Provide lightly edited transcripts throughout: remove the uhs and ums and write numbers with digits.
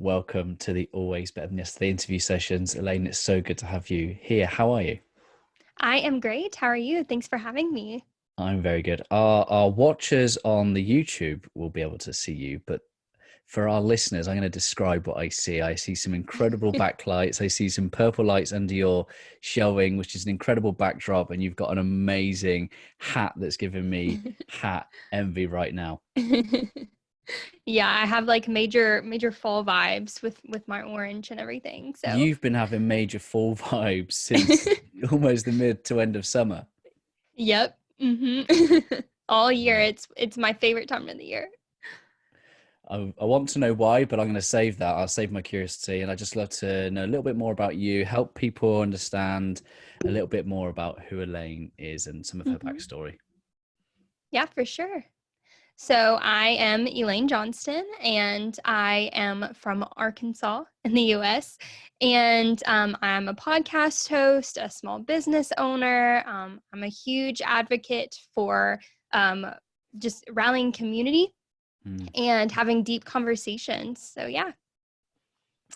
welcome to the Always Better Than Yesterday interview sessions. Elaine, it's so good to have you here. How are you? I am great. How are you? Thanks for having me. I'm very good. Our watchers on the YouTube will be able to see you, but for our listeners, I'm going to describe what I see. I see some incredible backlights. I see some purple lights under your shelving, which is an incredible backdrop, and you've got an amazing hat that's giving me hat envy right now. Yeah, I have like major fall vibes with my orange and everything. So You've been having major fall vibes since almost the mid to end of summer. Yep. All year. Yeah. It's my favorite time of the year. I want to know why, but I'm going to save that. I'll save my curiosity. And I just love to know a little bit more about you, help people understand a little bit more about who Elaine is and some of her backstory. Yeah, for sure. So I am Elaine Johnston, and I am from Arkansas in the U.S. And I'm a podcast host, a small business owner. I'm a huge advocate for just rallying community and having deep conversations. So yeah.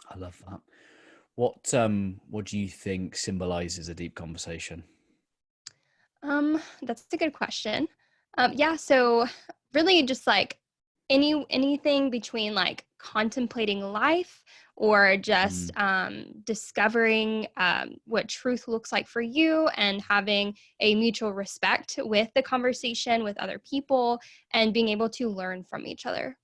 I love that. What do you think symbolizes a deep conversation? That's a good question. Yeah, so really just like anything between like contemplating life or just discovering what truth looks like for you and having a mutual respect with the conversation with other people and being able to learn from each other.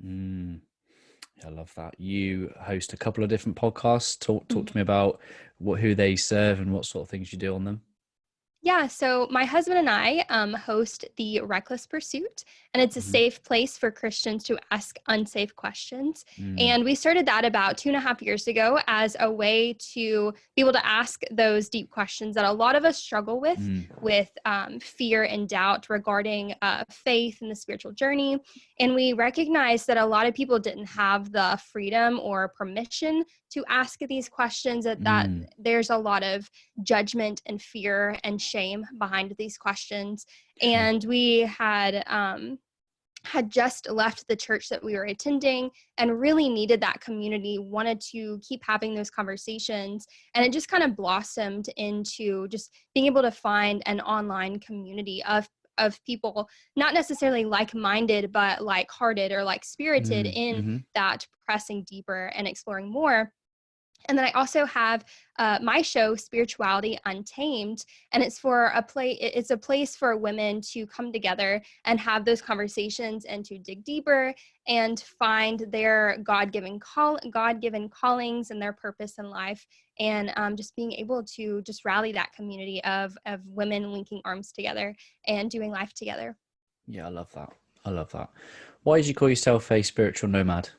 I love that. You host a couple of different podcasts. Talk to me about who they serve and what sort of things you do on them. Yeah, so my husband and I host the Reckless Pursuit, and it's a safe place for Christians to ask unsafe questions. And we started that about 2.5 years ago as a way to be able to ask those deep questions that a lot of us struggle with fear and doubt regarding faith and the spiritual journey. And we recognized that a lot of people didn't have the freedom or permission to ask these questions, that there's a lot of judgment and fear and shame behind these questions. And we had just left the church that we were attending and really needed that community, wanted to keep having those conversations. And it just kind of blossomed into just being able to find an online community of people, not necessarily like-minded, but like-hearted or like-spirited in that pressing deeper and exploring more. And then I also have my show, Spirituality Untamed, and it's a place for women to come together and have those conversations and to dig deeper and find their God-given callings and their purpose in life, and just being able to just rally that community of women linking arms together and doing life together. Yeah, I love that. Why did you call yourself a spiritual nomad?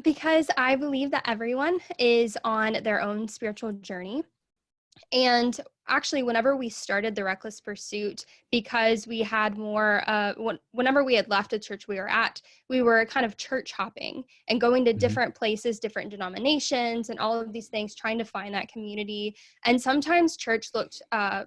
Because I believe that everyone is on their own spiritual journey. And actually, whenever we started the Reckless Pursuit, because we had more, whenever we had left the church we were at, we were kind of church hopping and going to different places, different denominations, and all of these things, trying to find that community. And sometimes church looked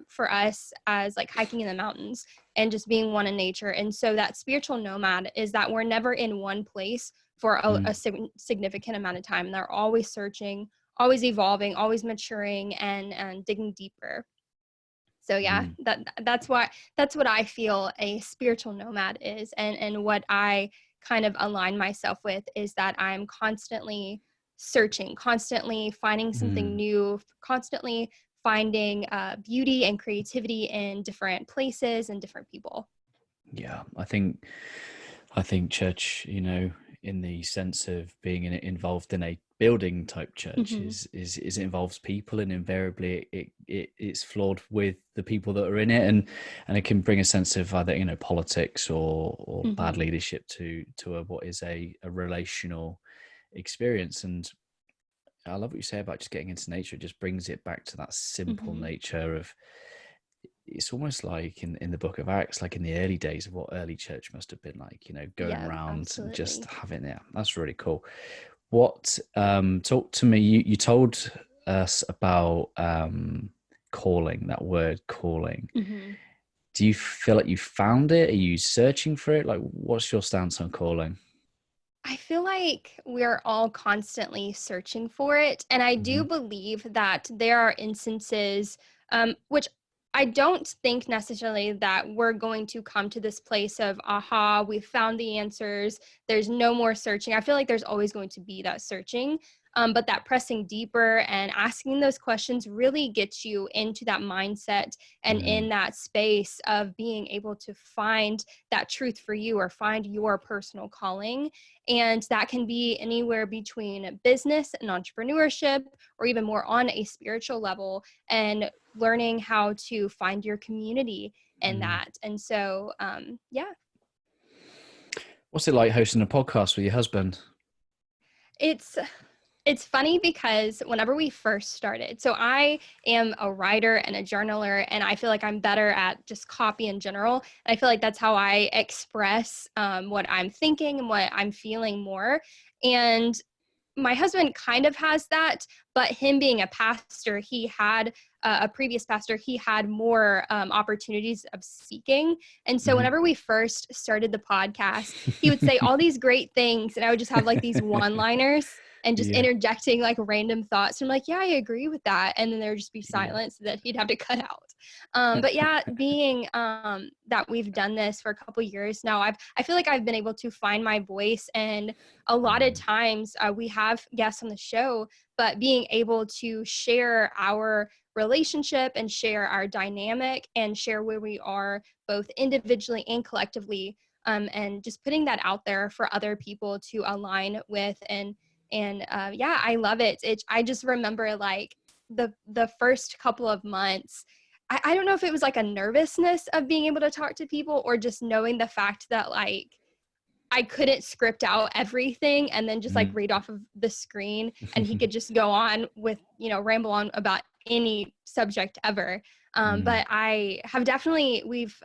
for us as like hiking in the mountains and just being one in nature. And so that spiritual nomad is that we're never in one place for a significant amount of time. They're always searching, always evolving, always maturing, and digging deeper. So yeah, that's what I feel a spiritual nomad is, and what I kind of align myself with is that I'm constantly searching, constantly finding something new, constantly finding beauty and creativity in different places and different people. Yeah, I think church, in the sense of being involved in a building type church is it involves people, and invariably it's flawed with the people that are in it, and it can bring a sense of either politics or bad leadership to what is a relational experience. And I love what you say about just getting into nature. It just brings it back to that simple nature of, it's almost like in the book of Acts, like in the early days of what early church must have been like, going around and just having it. That's really cool. What, talk to me, you told us about calling, that word calling. Do you feel like you found it? Are you searching for it? Like, what's your stance on calling? I feel like we're all constantly searching for it. And I do Hmm. believe that there are instances, which I don't think necessarily that we're going to come to this place of, aha, we found the answers. There's no more searching. I feel like there's always going to be that searching. But that pressing deeper and asking those questions really gets you into that mindset and Hmm. in that space of being able to find that truth for you or find your personal calling. And that can be anywhere between business and entrepreneurship, or even more on a spiritual level, and learning how to find your community in Mm. that. And so, yeah, What's it like hosting a podcast with your husband? it's it's funny because whenever we first started, so I am a writer and a journaler, and I feel like I'm better at just copy in general. And I feel like that's how I express what I'm thinking and what I'm feeling more. And my husband kind of has that, but him being a pastor, he had a previous pastor, he had more opportunities of speaking. And so Hmm. whenever we first started the podcast, he would say all these great things, and I would just have like these one liners and just Yeah, interjecting like random thoughts. And I'm like, yeah, I agree with that. And then there would just be yeah. silence that he'd have to cut out. But yeah, being that we've done this for a couple years now, I feel like I've been able to find my voice. And a lot of Mm. times we have guests on the show, but being able to share our relationship and share our dynamic and share where we are both individually and collectively, and just putting that out there for other people to align with. And yeah, I love it. I just remember like the first couple of months, I don't know if it was like a nervousness of being able to talk to people, or just knowing the fact that like I couldn't script out everything and then just like Mm. read off of the screen, and he could just go on with, ramble on about any subject ever. Mm. But we've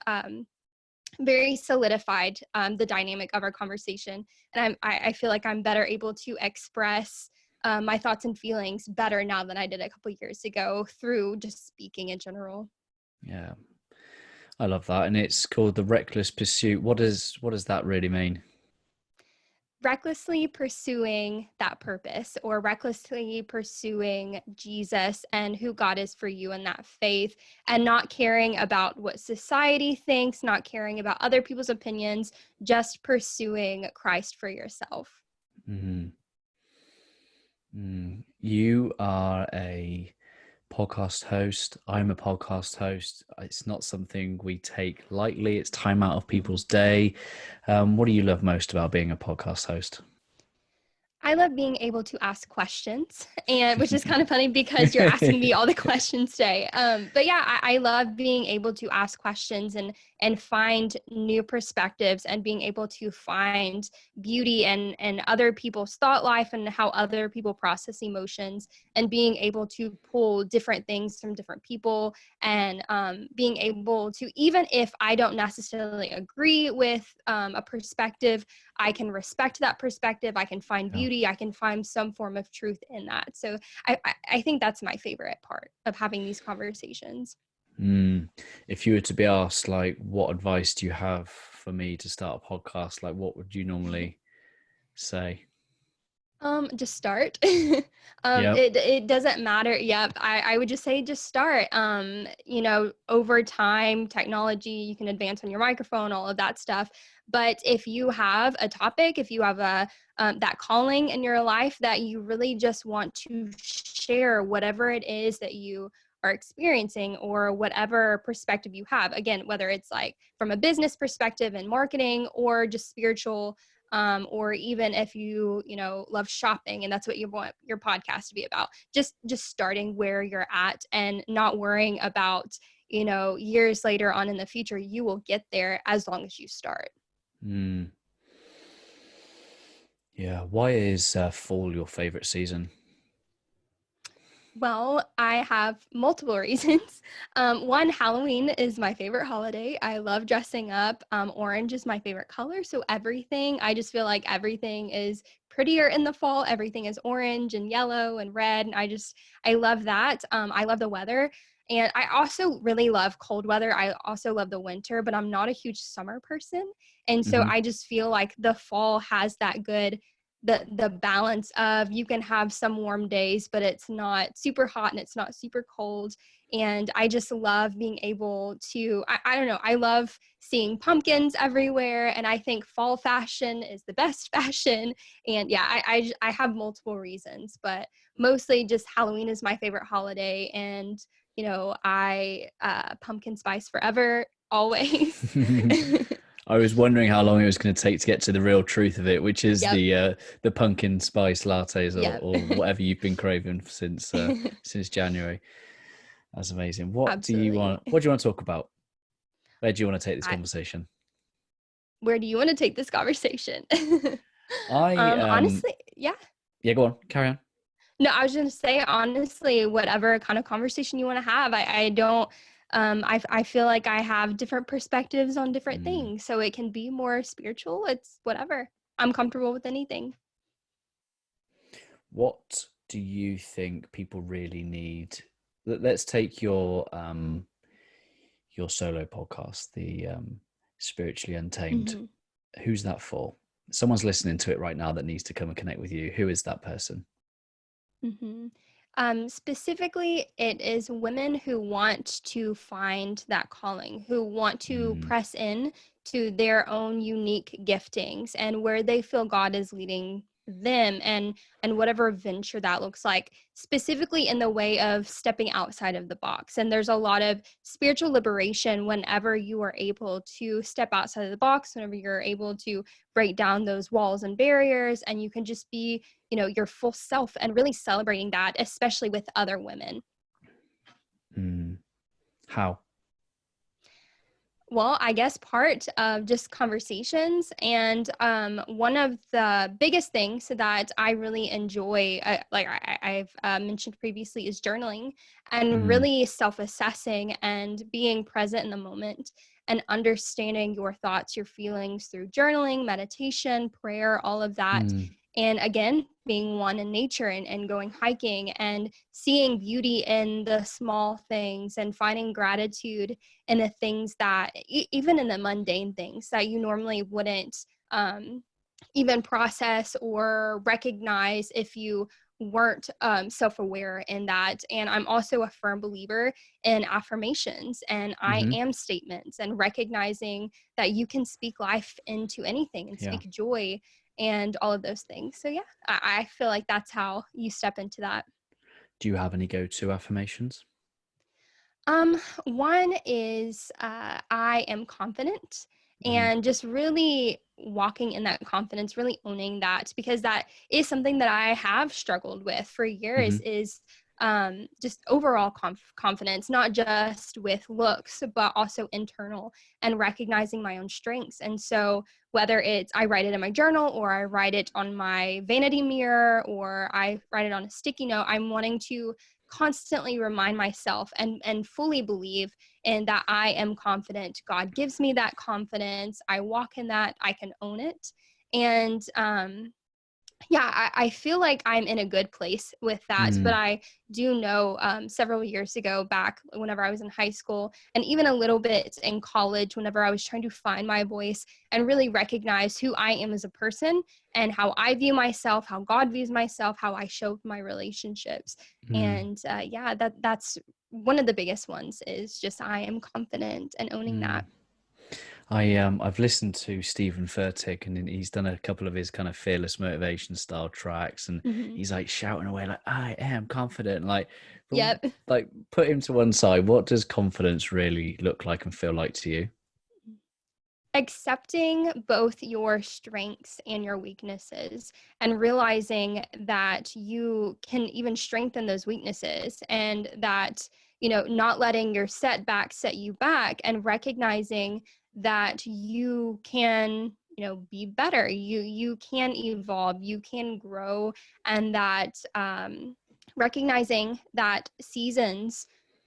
very solidified the dynamic of our conversation. And I feel like I'm better able to express my thoughts and feelings better now than I did a couple years ago through just speaking in general. Yeah, I love that, and it's called the Reckless Pursuit. What does that really mean? Recklessly pursuing that purpose, or recklessly pursuing Jesus and who God is for you in that faith, and not caring about what society thinks, not caring about other people's opinions, just pursuing Christ for yourself. Mm. Mm. You are a podcast host. I'm a podcast host. It's not something we take lightly. It's time out of people's day. What do you love most about being a podcast host? I love being able to ask questions, and which is kind of funny because you're asking me all the questions today. But yeah, I love being able to ask questions and find new perspectives, and being able to find beauty and other people's thought life and how other people process emotions, and being able to pull different things from different people, and being able to, even if I don't necessarily agree with a perspective, I can respect that perspective. I can find Yeah. beauty. I can find some form of truth in that. So I think that's my favorite part of having these conversations. Mm. If you were to be asked, like, what advice do you have for me to start a podcast? Like, what would you normally say? Just start. Yep. It doesn't matter. Yep. I would just say just start. Over time, technology, you can advance on your microphone, all of that stuff. But if you have a topic, if you have that calling in your life that you really just want to share whatever it is that you are experiencing, or whatever perspective you have, again, whether it's like from a business perspective and marketing, or just spiritual, or even if you love shopping and that's what you want your podcast to be about, just starting where you're at and not worrying about years later on in the future. You will get there as long as you start. Mm. Yeah. Why is fall your favorite season? Well, I have multiple reasons. One, Halloween is my favorite holiday. I love dressing up. Orange is my favorite color. So I just feel like everything is prettier in the fall. Everything is orange and yellow and red. And I love that. I love the weather. And I also really love cold weather. I also love the winter, but I'm not a huge summer person. And so Hmm. I just feel like the fall has that good the balance of, you can have some warm days, but it's not super hot and it's not super cold. And I just love being able to, I don't know, I love seeing pumpkins everywhere. And I think fall fashion is the best fashion. And yeah, I have multiple reasons, but mostly just Halloween is my favorite holiday. And, you know, I pumpkin spice forever, always. I was wondering how long it was going to take to get to the real truth of it, which is Yep. the pumpkin spice lattes Yep. or whatever you've been craving since January. That's amazing. What do you Absolutely. want? What do you want to talk about? Where do you want to take this I, conversation? where do you want to take this conversation? I Honestly, yeah. Yeah, go on, carry on. No, I was going to say, honestly, whatever kind of conversation you want to have. I don't, I feel like I have different perspectives on different Mm. things. So it can be more spiritual. It's whatever. I'm comfortable with anything. What do you think people really need? Let's take your solo podcast, the Spiritually Untamed. Mm-hmm. Who's that for? Someone's listening to it right now that needs to come and connect with you. Who is that person? Mm-hmm. Specifically, it is women who want to find that calling, who want to Mm, press in to their own unique giftings and where they feel God is leading them, and whatever venture that looks like, specifically in the way of stepping outside of the box. And there's a lot of spiritual liberation whenever you are able to step outside of the box, whenever you're able to break down those walls and barriers, and you can just be, you know, your full self, and really celebrating that, especially with other women. mm. How? Well, I guess part of just conversations. And one of the biggest things that I really enjoy, I've mentioned previously, is journaling, and Mm, really self-assessing and being present in the moment and understanding your thoughts, your feelings through journaling, meditation, prayer, all of that. mm, And again, being one in nature, and going hiking and seeing beauty in the small things and finding gratitude in the things that, even in the mundane things that you normally wouldn't even process or recognize if you weren't self-aware in that. And I'm also a firm believer in affirmations and I mm-hmm. am statements, and recognizing that you can speak life into anything and Yeah. speak joy and all of those things. So yeah, I feel like that's how you step into that. Do you have any go-to affirmations? One is I am confident, Mm-hmm. and just really walking in that confidence, really owning that, because that is something that I have struggled with for Mm-hmm. years, is just overall confidence, not just with looks, but also internal, and recognizing my own strengths. And so whether it's I write it in my journal, or I write it on my vanity mirror, or I write it on a sticky note, I'm wanting to constantly remind myself and fully believe in that I am confident. God gives me that confidence. I walk in that. I can own it. And yeah, I feel like I'm in a good place with that. But Mm, I do know several years ago, back whenever I was in high school, and even a little bit in college, whenever I was trying to find my voice and really recognize who I am as a person and how I view myself, how God views myself, how I show my relationships. mm, And yeah, that's one of the biggest ones, is just I am confident and owning mm. that. I've listened to Stephen Furtick, and he's done a couple of his kind of fearless motivation style tracks, and Mm-hmm. he's like shouting away like I am confident, like, but Yep. like put him to one side. What does confidence really look like and feel like to you? Accepting both your strengths and your weaknesses, and realizing that you can even strengthen those weaknesses, and that, you know, not letting your setbacks set you back, and recognizing that you can, you know, be better, you can evolve, you can grow. And that recognizing that seasons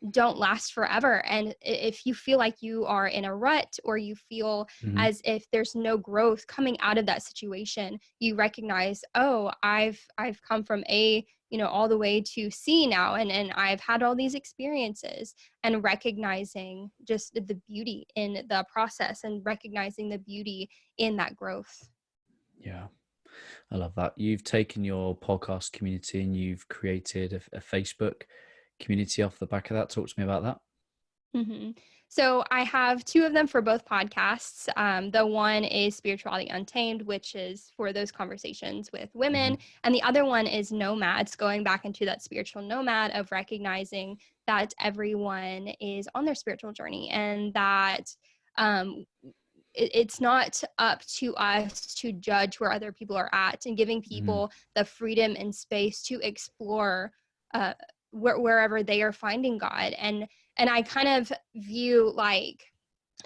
don't last forever. And if you feel like you are in a rut, or you feel Mm-hmm. as if there's no growth coming out of that situation, you recognize, oh, I've come from A, you know, all the way to C now, and I've had all these experiences, and recognizing just the beauty in the process, and recognizing the beauty in that growth. Yeah. I love that. You've taken your podcast community and you've created a Facebook community off the back of that. Talk to me about that. hmm So I have two of them for both podcasts. The one is Spirituality Untamed, which is for those conversations with women. And the other one is Nomads, going back into that spiritual nomad of recognizing that everyone is on their spiritual journey, and that um, it's not up to us to judge where other people are at, and giving people the freedom and space to explore uh, wherever they are finding God. And I kind of view like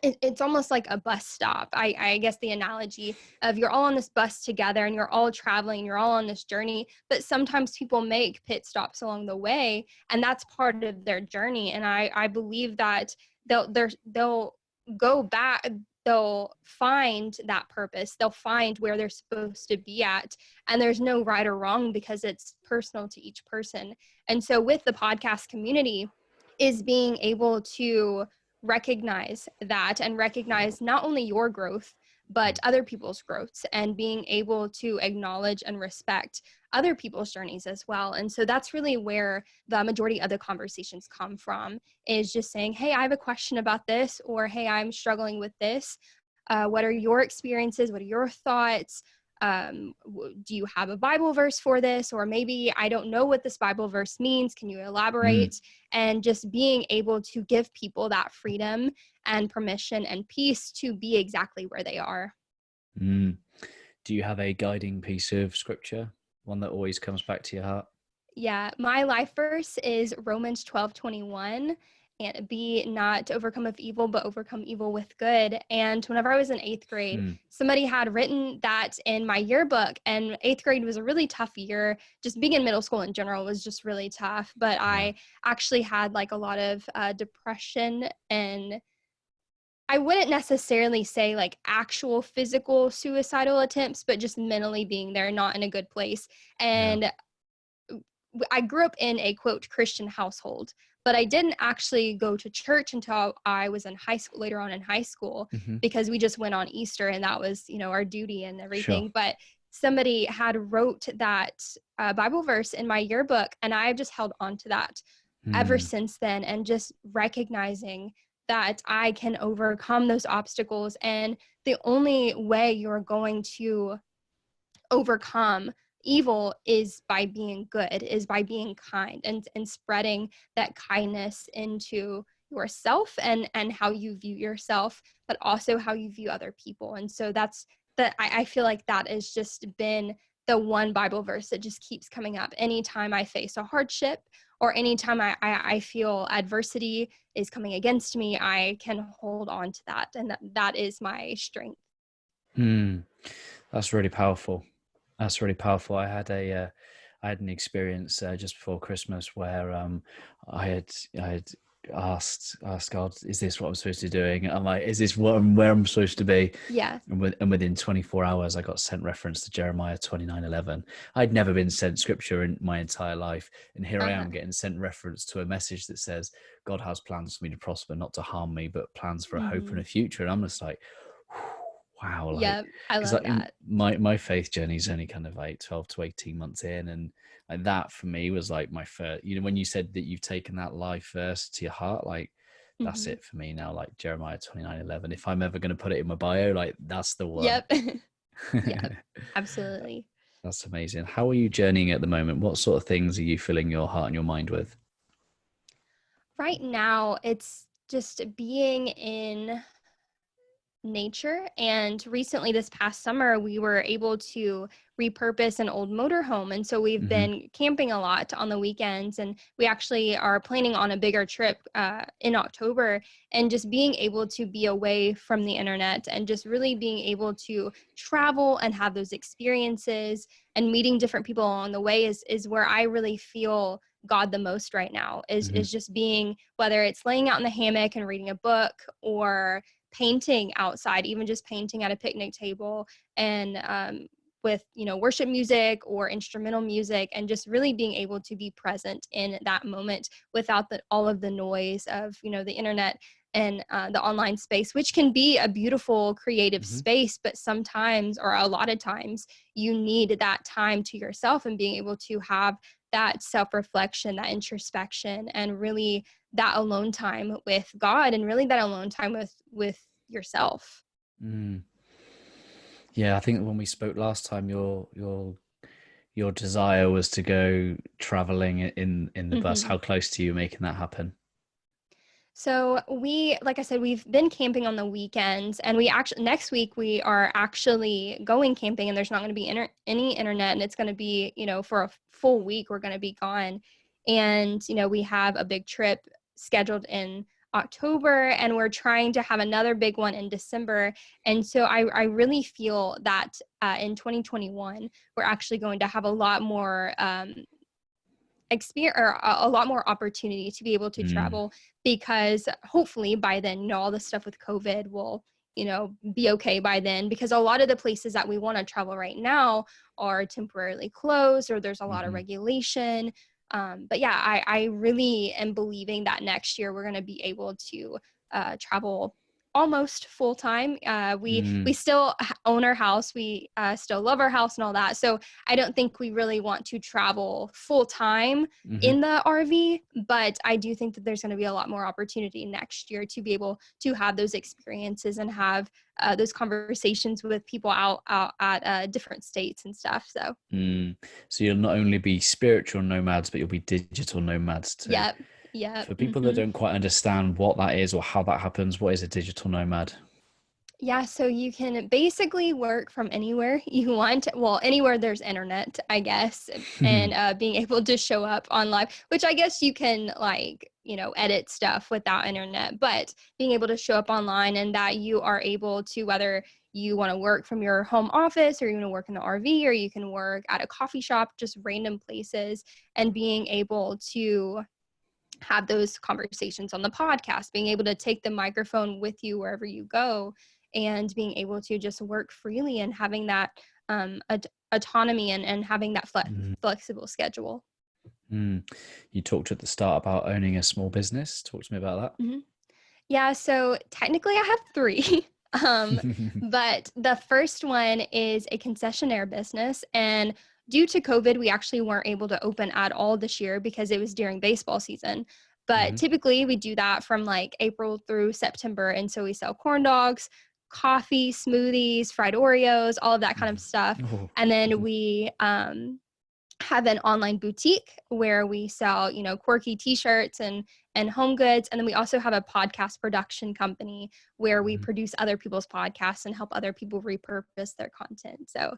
it's almost like a bus stop. I guess the analogy of you're all on this bus together and you're all traveling, you're all on this journey, but sometimes people make pit stops along the way, and that's part of their journey. And I believe that they'll go back, they'll find that purpose, they'll find where they're supposed to be at, and there's no right or wrong because it's personal to each person. And so with the podcast community is being able to recognize that, and recognize not only your growth but other people's growths, and being able to acknowledge and respect other people's journeys as well. And so that's really where the majority of the conversations come from, is just saying, hey, I have a question about this, or hey, I'm struggling with this. What are your experiences? What are your thoughts? Do you have a Bible verse for this? Or maybe I don't know what this Bible verse means. Can you elaborate? And just being able to give people that freedom and permission and peace to be exactly where they are. Do you have a guiding piece of scripture, one that always comes back to your heart? Yeah, my life verse is Romans 12:21, and be not overcome of evil, but overcome evil with good. And whenever I was in 8th grade, somebody had written that in my yearbook, and 8th grade was a really tough year. Just being in middle school in general was just really tough. But I actually had like a lot of depression, and I wouldn't necessarily say like actual physical suicidal attempts, but just mentally being there, not in a good place. And I grew up in a quote Christian household, but I didn't actually go to church until I was in high school, later on in high school, because we just went on Easter and that was, our duty and everything. But somebody had wrote that Bible verse in my yearbook, and I've just held on to that ever since then, and just recognizing that I can overcome those obstacles. And the only way you're going to overcome evil is by being good, is by being kind, and spreading that kindness into yourself, and how you view yourself, but also how you view other people. And so that's that. I feel like that has just been the one Bible verse that just keeps coming up anytime I face a hardship, or anytime I feel adversity is coming against me. I can hold on to that, and that is my strength. That's really powerful. That's really powerful. I had an experience just before Christmas where I had asked God, is this what I'm supposed to be doing? I'm like, is this where I'm supposed to be? Yeah. And within 24 hours, I got sent reference to Jeremiah 29:11. I'd never been sent scripture in my entire life, and here I am getting sent reference to a message that says God has plans for me to prosper, not to harm me, but plans for a hope and a future. And I'm just like, wow. Yeah, I love that. My faith journey is only kind of like 12 to 18 months in, and like that for me was like my first, when you said that you've taken that life verse to your heart, like that's it for me now. Like Jeremiah 29:11, if I'm ever going to put it in my bio, like that's the one. Yep. Yeah, absolutely. That's amazing. How are you journeying at the moment? What sort of things are you filling your heart and your mind with? Right now, it's just being in nature. And recently, this past summer, we were able to repurpose an old motorhome. And so we've been camping a lot on the weekends. And we actually are planning on a bigger trip in October. And just being able to be away from the internet, and just really being able to travel and have those experiences and meeting different people along the way is where I really feel God the most right now, is just being, whether it's laying out in the hammock and reading a book, or painting outside, even just painting at a picnic table, and with worship music or instrumental music, and just really being able to be present in that moment without all of the noise of the internet in the online space, which can be a beautiful creative space, but sometimes, or a lot of times, you need that time to yourself and being able to have that self-reflection, that introspection, and really that alone time with God, and really that alone time with yourself. Yeah, I think when we spoke last time, your desire was to go traveling in the bus. How close to you making that happen? So like I said, we've been camping on the weekends, and we actually, next week we are actually going camping, and there's not going to be any internet, and it's going to be, for a full week, we're going to be gone. And, we have a big trip scheduled in October, and we're trying to have another big one in December. And so I really feel that in 2021, we're actually going to have a lot more experience, or a lot more opportunity to be able to travel, because hopefully by then, all the stuff with COVID will, be okay by then, because a lot of the places that we want to travel right now are temporarily closed, or there's a lot of regulation. But yeah, I really am believing that next year we're going to be able to travel almost full time. We still own our house. We still love our house and all that. So I don't think we really want to travel full time in the RV, but I do think that there's going to be a lot more opportunity next year to be able to have those experiences and have those conversations with people out at different states and stuff. So you'll not only be spiritual nomads, but you'll be digital nomads too. Yep. For people that don't quite understand what that is or how that happens, what is a digital nomad? Yeah, so you can basically work from anywhere you want. Well, anywhere there's internet, I guess, and being able to show up on live, which I guess you can edit stuff without internet, but being able to show up online, and that you are able to, whether you want to work from your home office, or you want to work in the RV, or you can work at a coffee shop, just random places, and being able to have those conversations on the podcast, being able to take the microphone with you wherever you go, and being able to just work freely, and having that autonomy, and having that flexible schedule. You talked at the start about owning a small business. Talk to me about that. Yeah, so technically I have 3. But the first one is a concessionaire business, and due to COVID, we actually weren't able to open at all this year because it was during baseball season. But typically we do that from like April through September. And so we sell corn dogs, coffee, smoothies, fried Oreos, all of that kind of stuff. And then we have an online boutique where we sell, quirky t-shirts and home goods. And then we also have a podcast production company where we produce other people's podcasts and help other people repurpose their content. So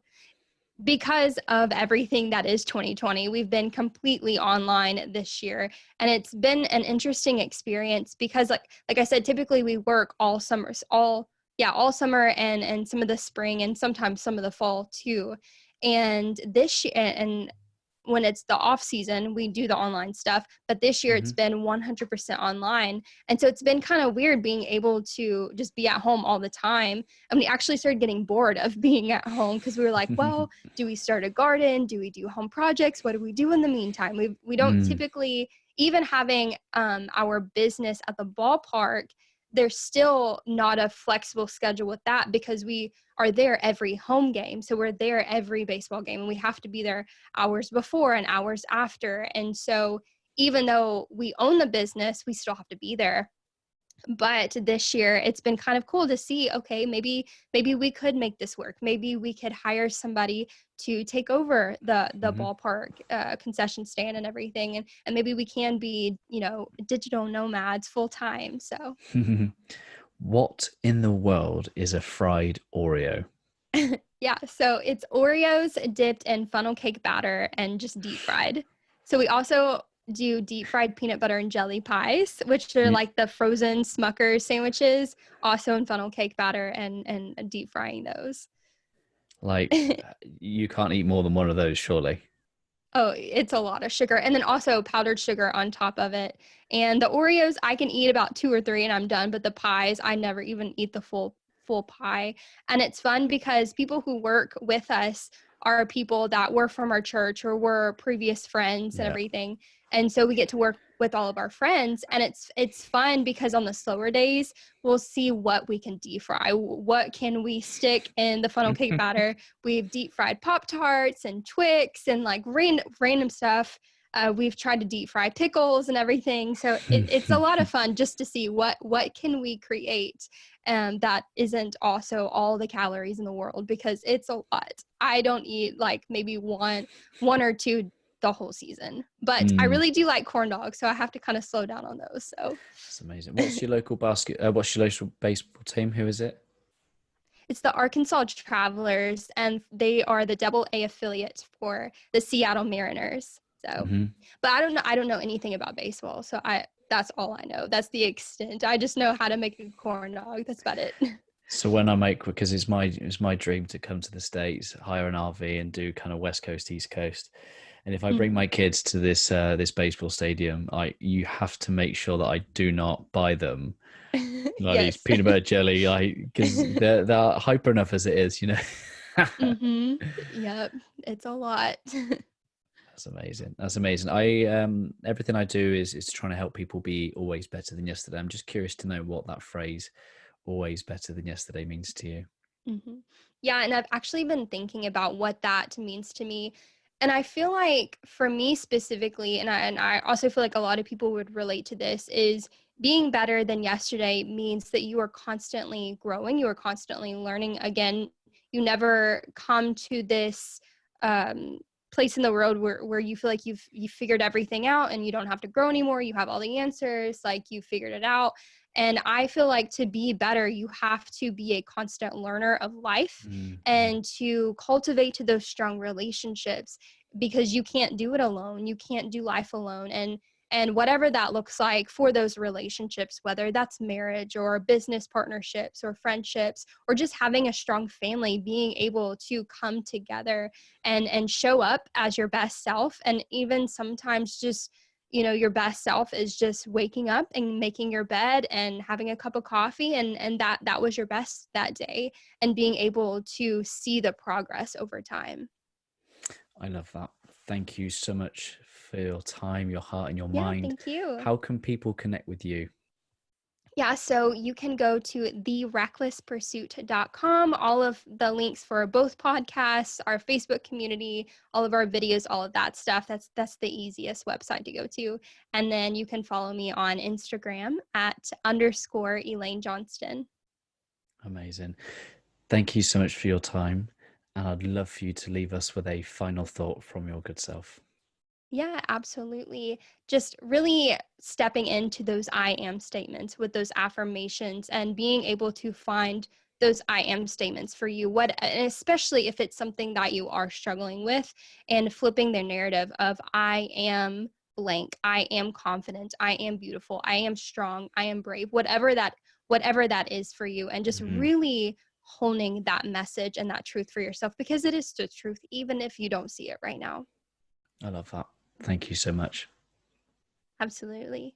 because of everything that is 2020, we've been completely online this year. And it's been an interesting experience because like I said, typically we work all summer and some of the spring, and sometimes some of the fall too. And this year, and when it's the off season, we do the online stuff, but this year it's been 100% online. And so it's been kind of weird being able to just be at home all the time. And we actually started getting bored of being at home, because we were like, well, do we start a garden? Do we do home projects? What do we do in the meantime? We don't typically, even having our business at the ballpark, there's still not a flexible schedule with that, because we are there every home game. So we're there every baseball game, and we have to be there hours before and hours after. And so even though we own the business, we still have to be there. But this year it's been kind of cool to see, okay, maybe we could make this work. Maybe we could hire somebody to take over the ballpark concession stand and everything. And maybe we can be, digital nomads full time. So what in the world is a fried Oreo? Yeah, so it's Oreos dipped in funnel cake batter and just deep fried. So we also do deep fried peanut butter and jelly pies, which are like the frozen Smucker's sandwiches, also in funnel cake batter, and deep frying those. Like, you can't eat more than one of those, surely. Oh, it's a lot of sugar. And then also powdered sugar on top of it. And the Oreos, I can eat about 2 or 3 and I'm done. But the pies, I never even eat the full pie. And it's fun because people who work with us are people that were from our church or were previous friends and Yeah. everything. And so we get to work with all of our friends, and it's fun because on the slower days, we'll see what we can deep fry. What can we stick in the funnel cake batter? We've deep fried Pop-Tarts and Twix and like random stuff. We've tried to deep fry pickles and everything. So it's a lot of fun just to see what can we create that isn't also all the calories in the world, because it's a lot. I don't eat like maybe one or two the whole season, but I really do like corn dogs, so I have to kind of slow down on those. So that's amazing. What's your local what's your local baseball team? Who is it? it's the Arkansas Travelers, and they are the AA affiliate for the Seattle Mariners. So, but I don't know anything about baseball, so that's all I know. That's the extent. I just know how to make a corn dog. That's about it. So when I make, because it's my dream to come to the States, hire an RV and do kind of West Coast, East Coast. And if I bring my kids to this this baseball stadium, you have to make sure that I do not buy them like these Yes. peanut butter jelly, because they're hyper enough as it is, you know. Yep. It's a lot. That's amazing. That's amazing. I everything I do is trying to help people be always better than yesterday. I'm just curious to know what that phrase "always better than yesterday" means to you. Yeah, and I've actually been thinking about what that means to me. And I feel like for me specifically, and I also feel like a lot of people would relate to this, is being better than yesterday means that you are constantly growing, you are constantly learning. Again, you never come to this um, place in the world where you feel like you've figured everything out and you don't have to grow anymore. You have all the answers, like you figured it out. And I feel like to be better, you have to be a constant learner of life and to cultivate to those strong relationships, because you can't do it alone. You can't do life alone. And whatever that looks like for those relationships, whether that's marriage or business partnerships or friendships, or just having a strong family, being able to come together and show up as your best self. And even sometimes just, your best self is just waking up and making your bed and having a cup of coffee, and that was your best that day, and being able to see the progress over time. I love that. Thank you so much for your time, your heart, and your Yeah, mind. thank you. How can people connect with you? Yeah, so you can go to therecklesspursuit.com. All of the links for both podcasts, our Facebook community, all of our videos, all of that stuff. That's the easiest website to go to. And then you can follow me on Instagram at _Elaine Johnston. Amazing. Thank you so much for your time. And I'd love for you to leave us with a final thought from your good self. Yeah, absolutely. Just really stepping into those I am statements with those affirmations and being able to find those I am statements for you, and especially if it's something that you are struggling with, and flipping the narrative of I am blank, I am confident, I am beautiful, I am strong, I am brave, whatever that is for you, and just really honing that message and that truth for yourself, because it is the truth, even if you don't see it right now. I love that. Thank you so much. Absolutely.